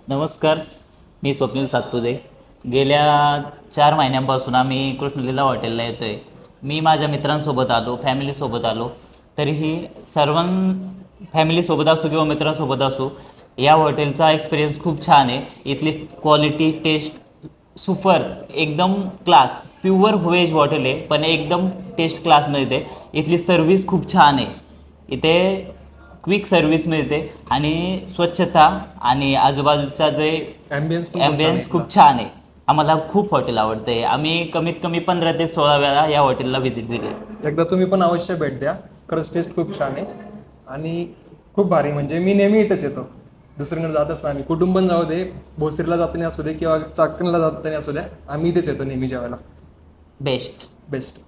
नमस्कार, मी स्वप्नील सातपुते. गेल्या 4 महिन्यांपासून आम्ही कृष्णलीला हॉटेलला येतो आहे. मी माझ्या मित्रांसोबत आलो, फॅमिलीसोबत आलो. तरीही फॅमिलीसोबत असो किंवा मित्रांसोबत असो, या हॉटेलचा एक्सपिरियन्स खूप छान आहे. इथली क्वालिटी, टेस्ट सुपर, एकदम क्लास. प्युअर व्हेज हॉटेल आहे, पण एकदम टेस्ट क्लास मिळते. इथली सर्व्हिस खूप छान आहे. इथे क्विक सर्व्हिस मिळते आणि स्वच्छता आणि आजूबाजूचा जे ॲम्बियन्स खूप छान आहे. आम्हाला खूप हॉटेल आवडते. आम्ही कमीत कमी 15 ते 16 वेळा या हॉटेलला व्हिजिट दिली. एकदा तुम्ही पण अवश्य भेट द्या. खरंच टेस्ट खूप छान आहे आणि खूप भारी. म्हणजे मी नेहमी इथंच येतो, दुसरीकडे जातच नाही. कुटुंब पण जाऊ दे, भोसरीला जाताना असू दे किंवा चाकणला जाताना असू द्या, आम्ही इथेच येतो नेहमी जेवायला. बेस्ट. बेस्ट.